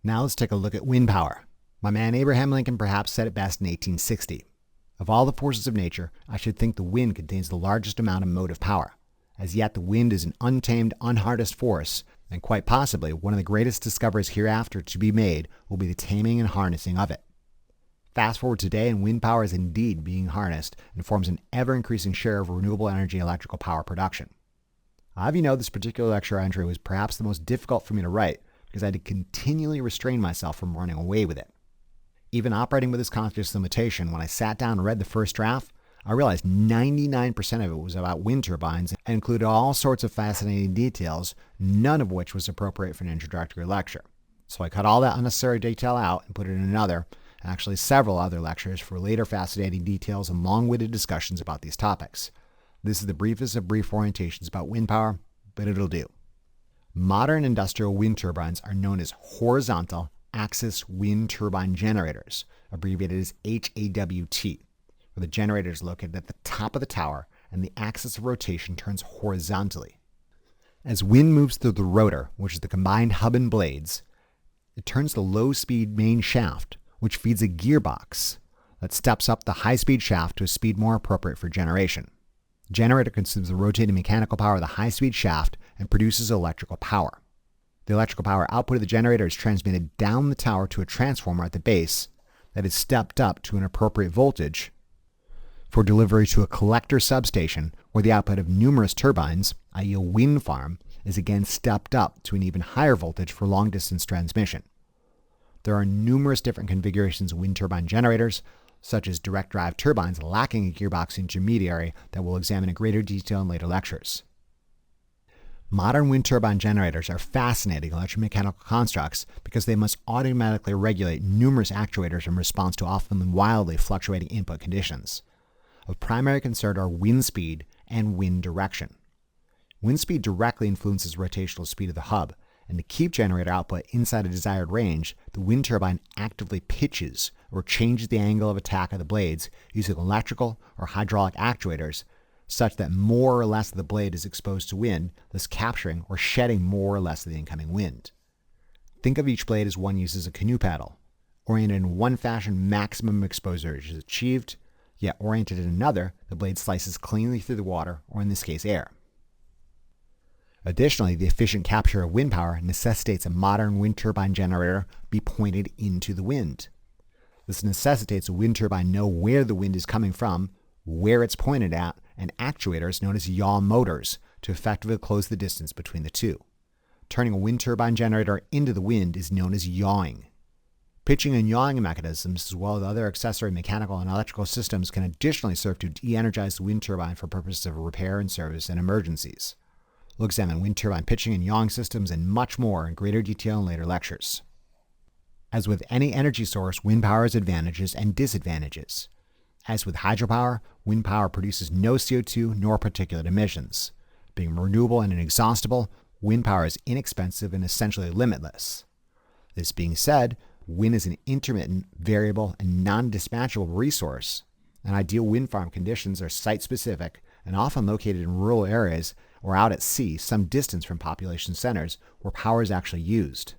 Now let's take a look at wind power. My man Abraham Lincoln perhaps said it best in 1860. Of all the forces of nature, I should think the wind contains the largest amount of motive power. As yet, the wind is an untamed, unharnessed force, and quite possibly one of the greatest discoveries hereafter to be made will be the taming and harnessing of it. Fast forward today, and wind power is indeed being harnessed and forms an ever-increasing share of renewable energy electrical power production. I'll have you know this particular lecture entry was perhaps the most difficult for me to write because I had to continually restrain myself from running away with it. Even operating with this conscious limitation, when I sat down and read the first draft, I realized 99% of it was about wind turbines and included all sorts of fascinating details, none of which was appropriate for an introductory lecture. So I cut all that unnecessary detail out and put it in another, actually several other lectures for later fascinating details and long-winded discussions about these topics. This is the briefest of brief orientations about wind power, but it'll do. Modern industrial wind turbines are known as horizontal axis wind turbine generators, abbreviated as HAWT, where the generator is located at the top of the tower and the axis of rotation turns horizontally. As wind moves through the rotor, which is the combined hub and blades, it turns the low-speed main shaft, which feeds a gearbox that steps up the high-speed shaft to a speed more appropriate for generation. The generator consumes the rotating mechanical power of the high-speed shaft and produces electrical power. The electrical power output of the generator is transmitted down the tower to a transformer at the base that is stepped up to an appropriate voltage for delivery to a collector substation where the output of numerous turbines, i.e. a wind farm, is again stepped up to an even higher voltage for long-distance transmission. There are numerous different configurations of wind turbine generators, such as direct drive turbines lacking a gearbox intermediary that we'll examine in greater detail in later lectures. Modern wind turbine generators are fascinating electromechanical constructs because they must automatically regulate numerous actuators in response to often wildly fluctuating input conditions. Of primary concern are wind speed and wind direction. Wind speed directly influences rotational speed of the hub, and to keep generator output inside a desired range, the wind turbine actively pitches or changes the angle of attack of the blades using electrical or hydraulic actuators such that more or less of the blade is exposed to wind, thus capturing or shedding more or less of the incoming wind. Think of each blade as one uses a canoe paddle. Oriented in one fashion, maximum exposure is achieved, yet oriented in another, the blade slices cleanly through the water, or in this case, air. Additionally, the efficient capture of wind power necessitates a modern wind turbine generator be pointed into the wind. This necessitates a wind turbine know where the wind is coming from, where it's pointed at, and actuators known as yaw motors to effectively close the distance between the two. Turning a wind turbine generator into the wind is known as yawing. Pitching and yawing mechanisms, as well as other accessory mechanical and electrical systems, can additionally serve to de-energize the wind turbine for purposes of repair and service and emergencies. We'll examine wind turbine pitching and yawing systems and much more in greater detail in later lectures. As with any energy source, wind power has advantages and disadvantages. As with hydropower, wind power produces no CO2 nor particulate emissions. Being renewable and inexhaustible, wind power is inexpensive and essentially limitless. This being said, wind is an intermittent, variable, and non-dispatchable resource, and ideal wind farm conditions are site-specific and often located in rural areas or out at sea some distance from population centers where power is actually used.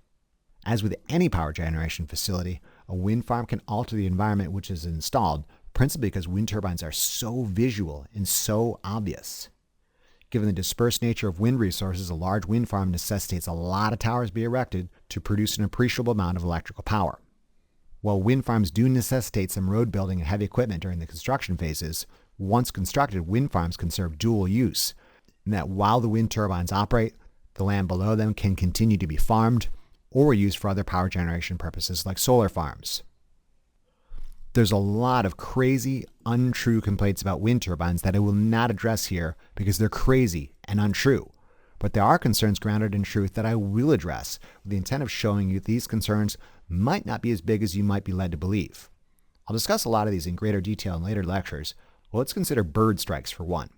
As with any power generation facility, a wind farm can alter the environment which is installed, principally because wind turbines are so visual and so obvious. Given the dispersed nature of wind resources, a large wind farm necessitates a lot of towers be erected to produce an appreciable amount of electrical power. While wind farms do necessitate some road building and heavy equipment during the construction phases, once constructed, wind farms can serve dual use, in that while the wind turbines operate, the land below them can continue to be farmed or used for other power generation purposes like solar farms. There's a lot of crazy, untrue complaints about wind turbines that I will not address here because they're crazy and untrue. But there are concerns grounded in truth that I will address with the intent of showing you these concerns might not be as big as you might be led to believe. I'll discuss a lot of these in greater detail in later lectures. Well, let's consider bird strikes for one.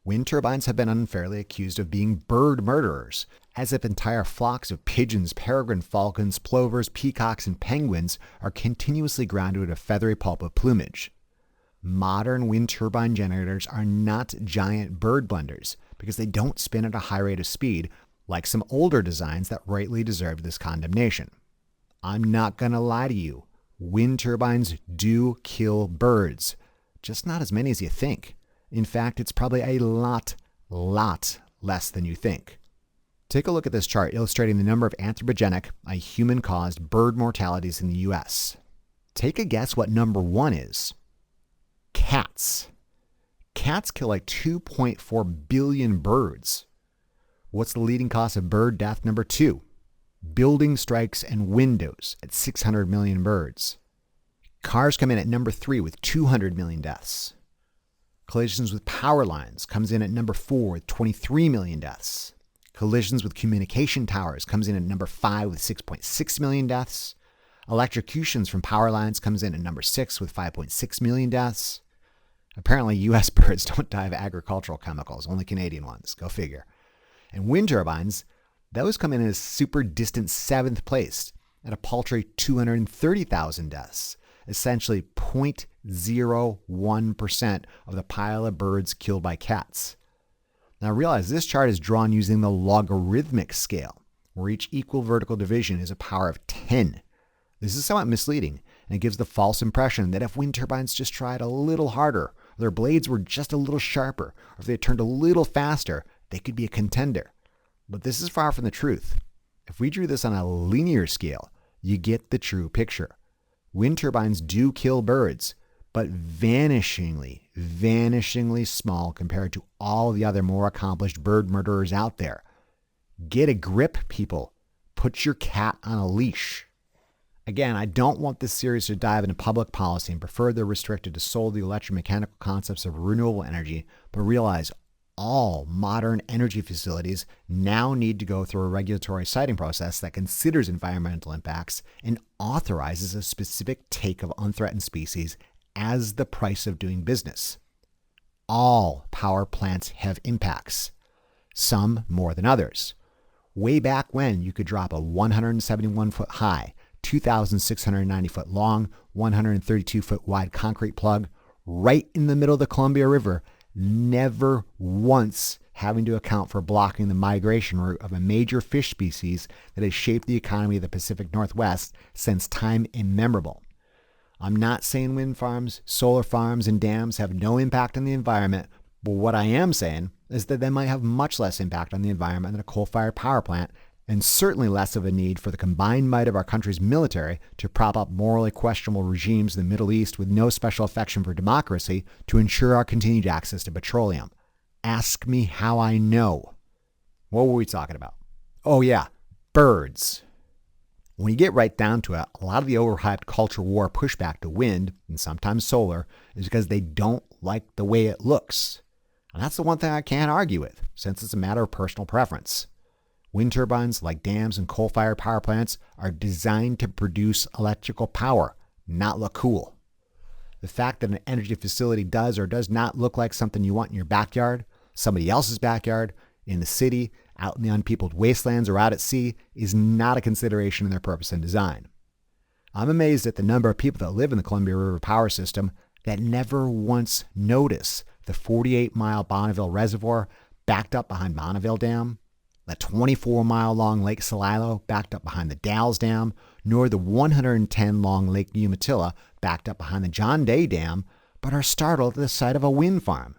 Wind turbines have been unfairly accused of being bird murderers, as if entire flocks of pigeons, peregrine falcons, plovers, peacocks, and penguins are continuously ground to a feathery pulp of plumage. Modern wind turbine generators are not giant bird blenders because they don't spin at a high rate of speed like some older designs that rightly deserved this condemnation. I'm not going to lie to you. Wind turbines do kill birds, just not as many as you think. In fact, it's probably a lot less than you think. Take a look at this chart illustrating the number of anthropogenic, human-caused bird mortalities in the U.S. Take a guess what number 1 is. Cats. Cats kill like 2.4 billion birds. What's the leading cause of bird death number 2? Building strikes and windows at 600 million birds. Cars come in at number 3 with 200 million deaths. Collisions with power lines comes in at number 4 with 23 million deaths. Collisions with communication towers comes in at number 5 with 6.6 million deaths. Electrocutions from power lines comes in at number 6 with 5.6 million deaths. Apparently, U.S. birds don't die of agricultural chemicals, only Canadian ones. Go figure. And wind turbines, those come in a super distant 7th place at a paltry 230,000 deaths, essentially 0.01% of the pile of birds killed by cats. Now realize this chart is drawn using the logarithmic scale, where each equal vertical division is a power of 10. This is somewhat misleading, and it gives the false impression that if wind turbines just tried a little harder, or their blades were just a little sharper, or if they turned a little faster, they could be a contender. But this is far from the truth. If we drew this on a linear scale, you get the true picture. Wind turbines do kill birds, but vanishingly small compared to all the other more accomplished bird murderers out there. Get a grip, people. Put your cat on a leash. Again, I don't want this series to dive into public policy and prefer they're restricted to solely electromechanical concepts of renewable energy, but realize all modern energy facilities now need to go through a regulatory siting process that considers environmental impacts and authorizes a specific take of unthreatened species as the price of doing business. All power plants have impacts, some more than others. Way back when you could drop a 171-foot high, 2,690-foot long, 132-foot wide concrete plug right in the middle of the Columbia River, never once having to account for blocking the migration route of a major fish species that has shaped the economy of the Pacific Northwest since time immemorable. I'm not saying wind farms, solar farms, and dams have no impact on the environment, but what I am saying is that they might have much less impact on the environment than a coal-fired power plant, and certainly less of a need for the combined might of our country's military to prop up morally questionable regimes in the Middle East with no special affection for democracy to ensure our continued access to petroleum. Ask me how I know. What were we talking about? Oh yeah, birds. When you get right down to it, a lot of the overhyped culture war pushback to wind, and sometimes solar, is because they don't like the way it looks. And that's the one thing I can't argue with, since it's a matter of personal preference. Wind turbines, like dams and coal-fired power plants, are designed to produce electrical power, not look cool. The fact that an energy facility does or does not look like something you want in your backyard, somebody else's backyard, in the city, out in the unpeopled wastelands, or out at sea is not a consideration in their purpose and design. I'm amazed at the number of people that live in the Columbia River power system that never once notice the 48-mile Bonneville Reservoir backed up behind Bonneville Dam, the 24-mile-long Lake Celilo backed up behind the Dalles Dam, nor the 110-long Lake Umatilla backed up behind the John Day Dam, but are startled at the sight of a wind farm.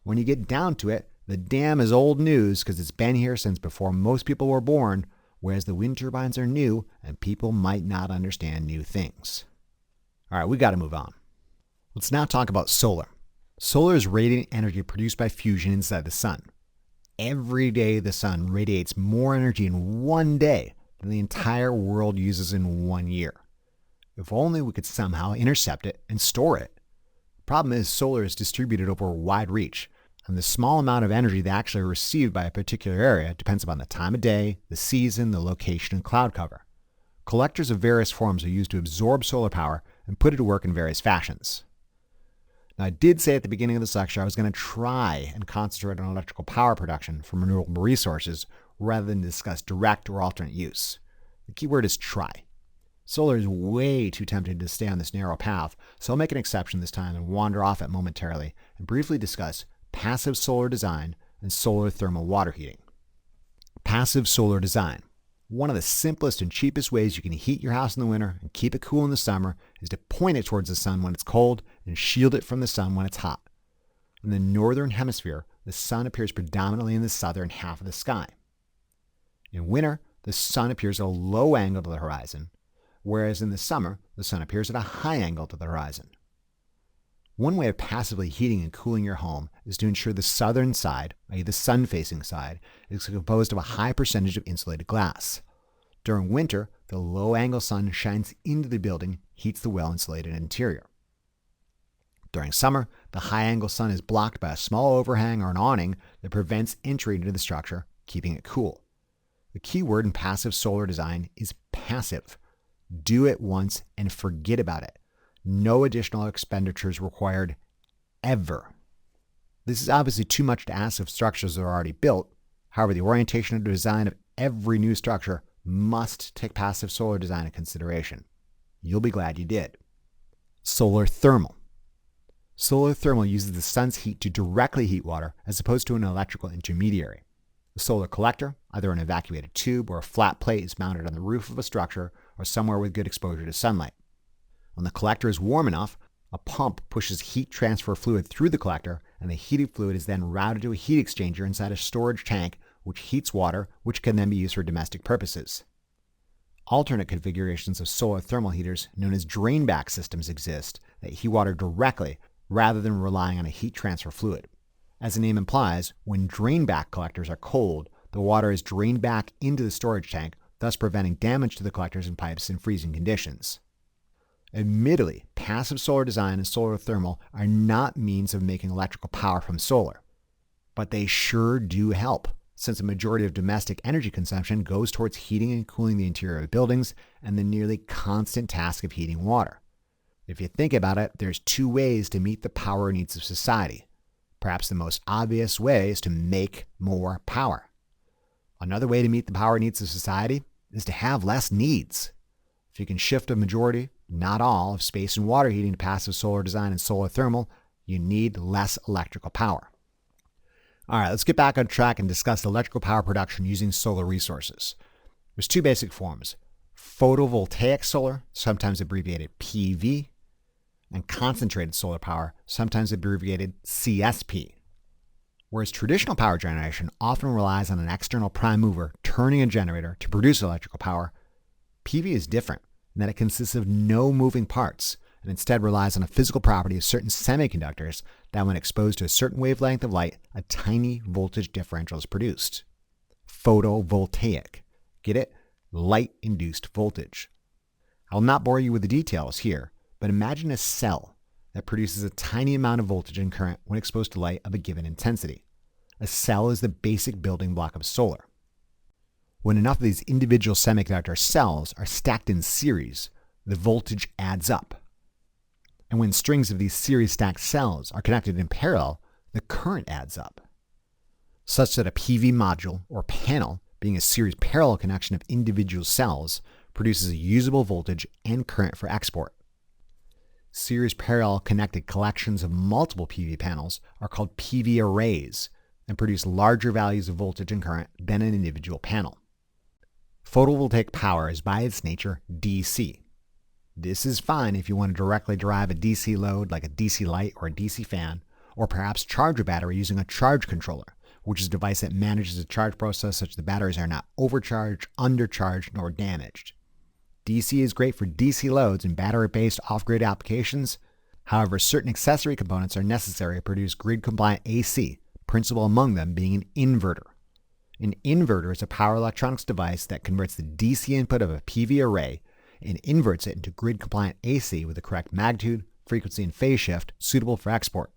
When you get down to it, the dam is old news because it's been here since before most people were born, whereas the wind turbines are new and people might not understand new things. All right, we got to move on. Let's now talk about solar. Solar is radiant energy produced by fusion inside the sun. Every day the sun radiates more energy in one day than the entire world uses in 1 year. If only we could somehow intercept it and store it. The problem is solar is distributed over a wide reach, and the small amount of energy that actually received by a particular area depends upon the time of day, the season, the location, and cloud cover. Collectors of various forms are used to absorb solar power and put it to work in various fashions. Now, I did say at the beginning of this lecture I was going to try and concentrate on electrical power production from renewable resources rather than discuss direct or alternate use. The key word is try. Solar is way too tempting to stay on this narrow path, so I'll make an exception this time and wander off it momentarily and briefly discuss passive solar design and solar thermal water heating. Passive solar design. One of the simplest and cheapest ways you can heat your house in the winter and keep it cool in the summer is to point it towards the sun when it's cold and shield it from the sun when it's hot. In the northern hemisphere, the sun appears predominantly in the southern half of the sky. In winter, the sun appears at a low angle to the horizon, whereas in the summer, the sun appears at a high angle to the horizon. One way of passively heating and cooling your home is to ensure the southern side, i.e. the sun-facing side, is composed of a high percentage of insulated glass. During winter, the low-angle sun shines into the building, heats the well-insulated interior. During summer, the high-angle sun is blocked by a small overhang or an awning that prevents entry into the structure, keeping it cool. The key word in passive solar design is passive. Do it once and forget about it. No additional expenditures required, ever. This is obviously too much to ask of structures that are already built. However, the orientation and design of every new structure must take passive solar design into consideration. You'll be glad you did. Solar thermal. Solar thermal uses the sun's heat to directly heat water as opposed to an electrical intermediary. The solar collector, either an evacuated tube or a flat plate, is mounted on the roof of a structure or somewhere with good exposure to sunlight. When the collector is warm enough, a pump pushes heat transfer fluid through the collector, and the heated fluid is then routed to a heat exchanger inside a storage tank, which heats water, which can then be used for domestic purposes. Alternate configurations of solar thermal heaters, known as drain-back systems, exist that heat water directly rather than relying on a heat transfer fluid. As the name implies, when drain-back collectors are cold, the water is drained back into the storage tank, thus preventing damage to the collectors and pipes in freezing conditions. Admittedly, passive solar design and solar thermal are not means of making electrical power from solar, but they sure do help, since a majority of domestic energy consumption goes towards heating and cooling the interior of buildings and the nearly constant task of heating water. If you think about it, there's two ways to meet the power needs of society. Perhaps the most obvious way is to make more power. Another way to meet the power needs of society is to have less needs. If you can shift a majority, not all, of space and water heating to passive solar design and solar thermal, you need less electrical power. All right, let's get back on track and discuss electrical power production using solar resources. There's two basic forms: photovoltaic solar, sometimes abbreviated PV, and concentrated solar power, sometimes abbreviated CSP. Whereas traditional power generation often relies on an external prime mover turning a generator to produce electrical power, PV is different in that it consists of no moving parts and instead relies on a physical property of certain semiconductors that, when exposed to a certain wavelength of light, a tiny voltage differential is produced. Photovoltaic. Get it? Light-induced voltage. I will not bore you with the details here, but imagine a cell that produces a tiny amount of voltage and current when exposed to light of a given intensity. A cell is the basic building block of solar. When enough of these individual semiconductor cells are stacked in series, the voltage adds up. And when strings of these series stacked cells are connected in parallel, the current adds up. Such that a PV module or panel, being a series parallel connection of individual cells, produces a usable voltage and current for export. Series parallel connected collections of multiple PV panels are called PV arrays and produce larger values of voltage and current than an individual panel. Photovoltaic power is by its nature DC. This is fine if you want to directly drive a DC load like a DC light or a DC fan, or perhaps charge a battery using a charge controller, which is a device that manages the charge process such the batteries are not overcharged, undercharged, nor damaged. DC is great for DC loads and battery-based off-grid applications. However, certain accessory components are necessary to produce grid-compliant AC, principal among them being an inverter. An inverter is a power electronics device that converts the DC input of a PV array and inverts it into grid-compliant AC with the correct magnitude, frequency, and phase shift suitable for export.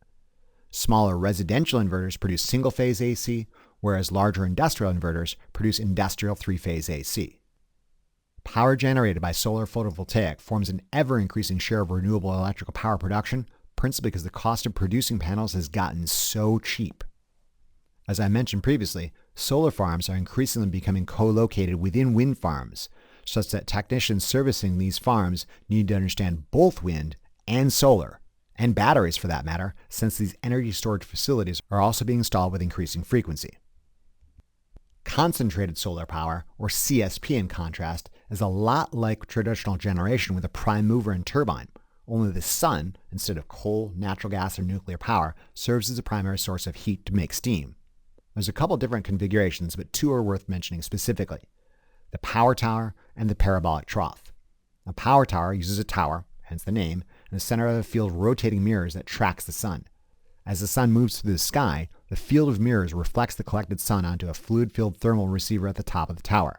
Smaller residential inverters produce single-phase AC, whereas larger industrial inverters produce industrial three-phase AC. Power generated by solar photovoltaic forms an ever-increasing share of renewable electrical power production, principally because the cost of producing panels has gotten so cheap. As I mentioned previously, solar farms are increasingly becoming co-located within wind farms, such that technicians servicing these farms need to understand both wind and solar, and batteries for that matter, since these energy storage facilities are also being installed with increasing frequency. Concentrated solar power, or CSP in contrast, is a lot like traditional generation with a prime mover and turbine, only the sun, instead of coal, natural gas, or nuclear power, serves as a primary source of heat to make steam. There's a couple different configurations, but two are worth mentioning specifically: the power tower and the parabolic trough. A power tower uses a tower, hence the name, in the center of a field of rotating mirrors that tracks the sun. As the sun moves through the sky, the field of mirrors reflects the collected sun onto a fluid-filled thermal receiver at the top of the tower.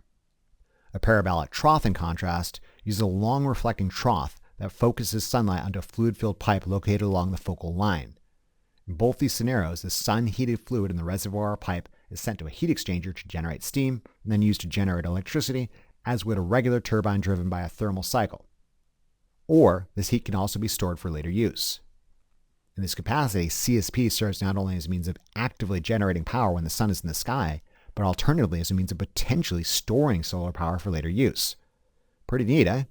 A parabolic trough, in contrast, uses a long reflecting trough that focuses sunlight onto a fluid-filled pipe located along the focal line. In both these scenarios, the sun-heated fluid in the reservoir pipe is sent to a heat exchanger to generate steam and then used to generate electricity, as would a regular turbine driven by a thermal cycle. Or, this heat can also be stored for later use. In this capacity, CSP serves not only as a means of actively generating power when the sun is in the sky, but alternatively as a means of potentially storing solar power for later use. Pretty neat, eh?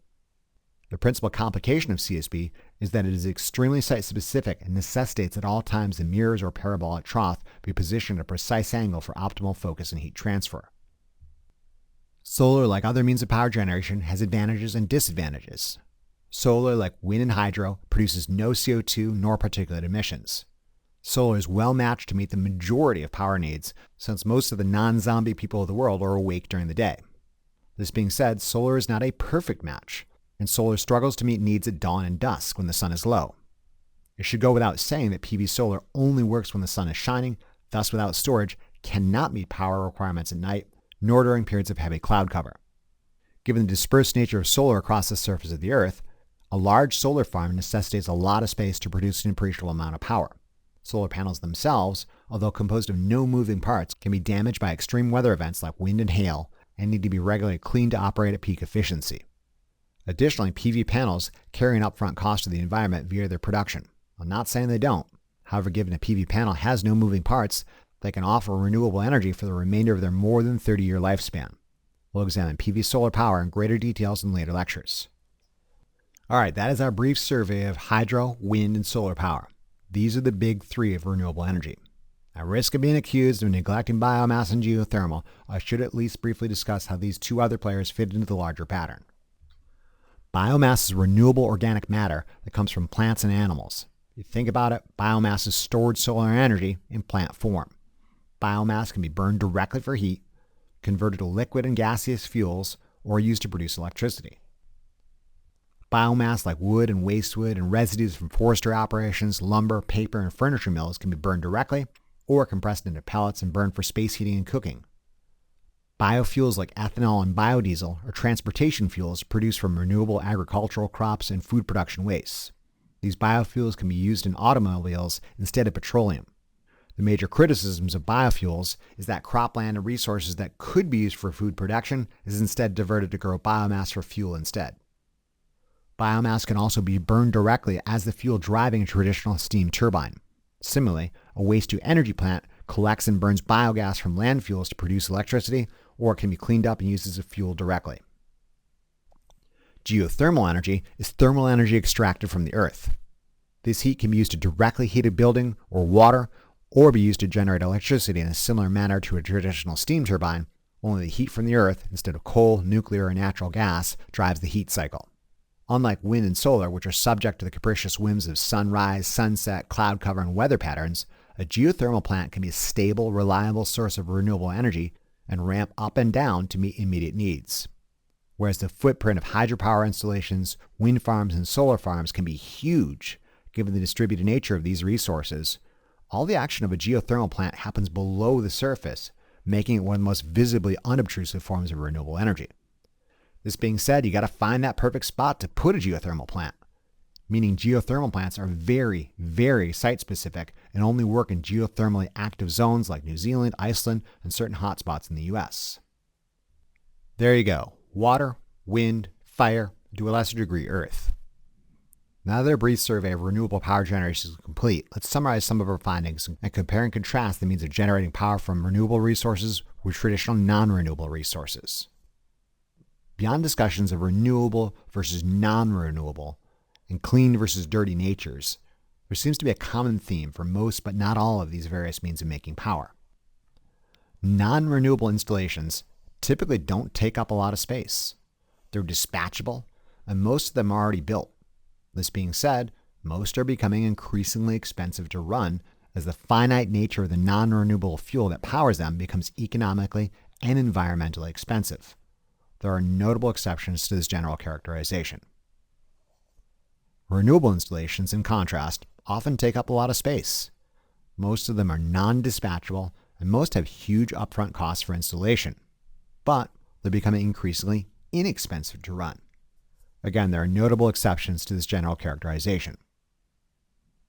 The principal complication of CSP is that it is extremely site-specific and necessitates at all times the mirrors or parabolic trough be positioned at a precise angle for optimal focus and heat transfer. Solar, like other means of power generation, has advantages and disadvantages. Solar, like wind and hydro, produces no CO2 nor particulate emissions. Solar is well matched to meet the majority of power needs, since most of the non-zombie people of the world are awake during the day. This being said, solar is not a perfect match, and solar struggles to meet needs at dawn and dusk when the sun is low. It should go without saying that PV solar only works when the sun is shining, thus without storage cannot meet power requirements at night, nor during periods of heavy cloud cover. Given the dispersed nature of solar across the surface of the Earth, a large solar farm necessitates a lot of space to produce an appreciable amount of power. Solar panels themselves, although composed of no moving parts, can be damaged by extreme weather events like wind and hail and need to be regularly cleaned to operate at peak efficiency. Additionally, PV panels carry an upfront cost to the environment via their production. I'm not saying they don't. However, given a PV panel has no moving parts, they can offer renewable energy for the remainder of their more than 30-year lifespan. We'll examine PV solar power in greater details in later lectures. All right, that is our brief survey of hydro, wind, and solar power. These are the big three of renewable energy. At risk of being accused of neglecting biomass and geothermal, I should at least briefly discuss how these two other players fit into the larger pattern. Biomass is renewable organic matter that comes from plants and animals. If you think about it, biomass is stored solar energy in plant form. Biomass can be burned directly for heat, converted to liquid and gaseous fuels, or used to produce electricity. Biomass like wood and waste wood and residues from forestry operations, lumber, paper, and furniture mills can be burned directly or compressed into pellets and burned for space heating and cooking. Biofuels like ethanol and biodiesel are transportation fuels produced from renewable agricultural crops and food production wastes. These biofuels can be used in automobiles instead of petroleum. The major criticisms of biofuels is that cropland and resources that could be used for food production is instead diverted to grow biomass for fuel instead. Biomass can also be burned directly as the fuel driving a traditional steam turbine. Similarly, a waste-to-energy plant collects and burns biogas from landfills to produce electricity, or it can be cleaned up and used as a fuel directly. Geothermal energy is thermal energy extracted from the earth. This heat can be used to directly heat a building or water, or be used to generate electricity in a similar manner to a traditional steam turbine, only the heat from the earth, instead of coal, nuclear, or natural gas, drives the heat cycle. Unlike wind and solar, which are subject to the capricious whims of sunrise, sunset, cloud cover, and weather patterns, a geothermal plant can be a stable, reliable source of renewable energy and ramp up and down to meet immediate needs. Whereas the footprint of hydropower installations, wind farms, and solar farms can be huge, given the distributed nature of these resources, all the action of a geothermal plant happens below the surface, making it one of the most visibly unobtrusive forms of renewable energy. This being said, you got to find that perfect spot to put a geothermal plant, meaning geothermal plants are very, very site-specific and only work in geothermally active zones like New Zealand, Iceland, and certain hotspots in the US. There you go. Water, wind, fire, to a lesser degree, earth. Now that a brief survey of renewable power generation is complete, let's summarize some of our findings and compare and contrast the means of generating power from renewable resources with traditional non-renewable resources. Beyond discussions of renewable versus non-renewable and clean versus dirty natures, there seems to be a common theme for most but not all of these various means of making power. Non-renewable installations typically don't take up a lot of space. They're dispatchable, and most of them are already built. This being said, most are becoming increasingly expensive to run as the finite nature of the non-renewable fuel that powers them becomes economically and environmentally expensive. There are notable exceptions to this general characterization. Renewable installations, in contrast, often take up a lot of space. Most of them are non-dispatchable, and most have huge upfront costs for installation. But they're becoming increasingly inexpensive to run. Again, there are notable exceptions to this general characterization.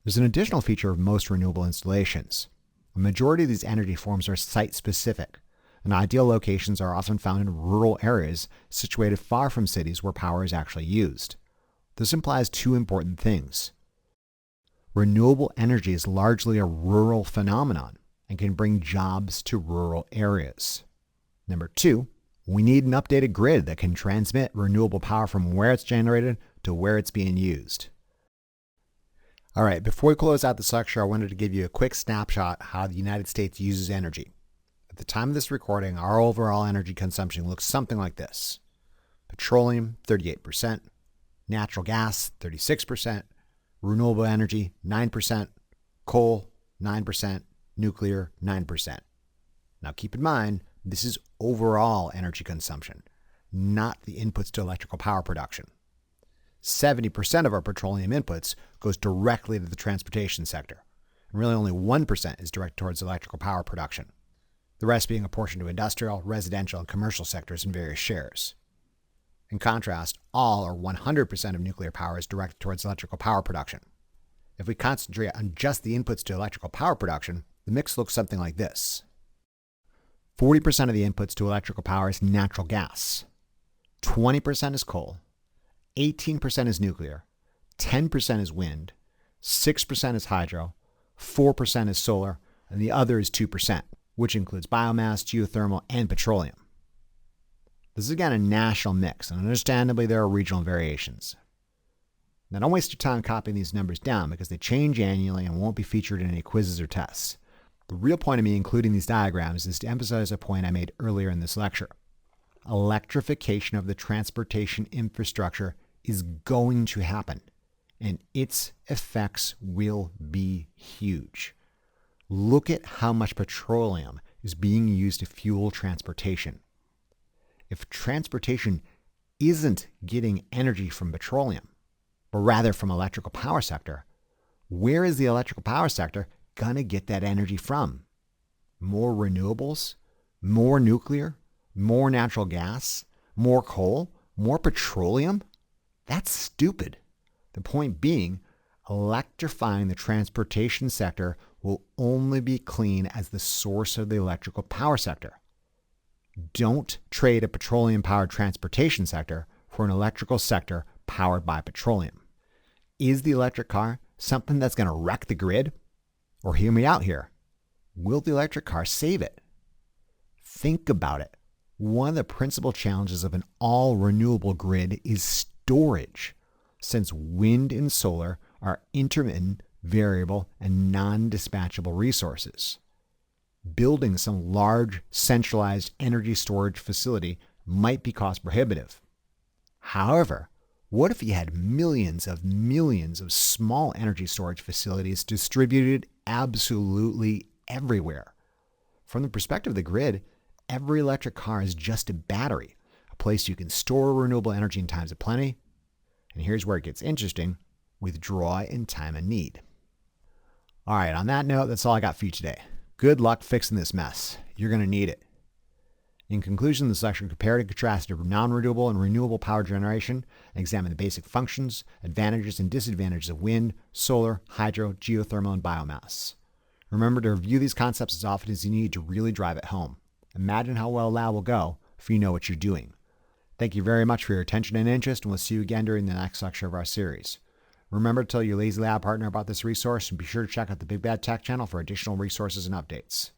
There's an additional feature of most renewable installations. A majority of these energy forms are site-specific, and ideal locations are often found in rural areas situated far from cities where power is actually used. This implies two important things. Renewable energy is largely a rural phenomenon and can bring jobs to rural areas. Number two, we need an updated grid that can transmit renewable power from where it's generated to where it's being used. All right, before we close out this lecture, I wanted to give you a quick snapshot how the United States uses energy. At the time of this recording, our overall energy consumption looks something like this. Petroleum, 38%, natural gas, 36%, renewable energy, 9%, coal, 9%, nuclear, 9%. Now keep in mind, this is overall energy consumption, not the inputs to electrical power production. 70% of our petroleum inputs goes directly to the transportation sector, and really only 1% is directed towards electrical power production, the rest being apportioned to industrial, residential, and commercial sectors in various shares. In contrast, all or 100% of nuclear power is directed towards electrical power production. If we concentrate on just the inputs to electrical power production, the mix looks something like this. 40% of the inputs to electrical power is natural gas, 20% is coal, 18% is nuclear, 10% is wind, 6% is hydro, 4% is solar, and the other is 2%, which includes biomass, geothermal, and petroleum. This is again a national mix, and understandably there are regional variations. Now don't waste your time copying these numbers down because they change annually and won't be featured in any quizzes or tests. The real point of me including these diagrams is to emphasize a point I made earlier in this lecture. Electrification of the transportation infrastructure is going to happen, and its effects will be huge. Look at how much petroleum is being used to fuel transportation. If transportation isn't getting energy from petroleum, but rather from electrical power sector, where is the electrical power sector going to get that energy from? More renewables? More nuclear? More natural gas? More coal? More petroleum? That's stupid. The point being, electrifying the transportation sector will only be clean as the source of the electrical power sector. Don't trade a petroleum-powered transportation sector for an electrical sector powered by petroleum. Is the electric car something that's going to wreck the grid? Or hear me out here. Will the electric car save it? Think about it. One of the principal challenges of an all-renewable grid is storage, since wind and solar are intermittent, variable, and non-dispatchable resources. Building some large, centralized energy storage facility might be cost prohibitive. However, what if you had millions of small energy storage facilities distributed absolutely everywhere? From the perspective of the grid, every electric car is just a battery, a place you can store renewable energy in times of plenty. And here's where it gets interesting: withdraw in time of need. All right, on that note, that's all I got for you today. Good luck fixing this mess. You're going to need it. In conclusion, this lecture compared and contrasted non-renewable and renewable power generation and examined the basic functions, advantages, and disadvantages of wind, solar, hydro, geothermal, and biomass. Remember to review these concepts as often as you need to really drive it home. Imagine how well a lab will go if you know what you're doing. Thank you very much for your attention and interest, and we'll see you again during the next lecture of our series. Remember to tell your Lazy Lab partner about this resource, and be sure to check out the Big Bad Tech channel for additional resources and updates.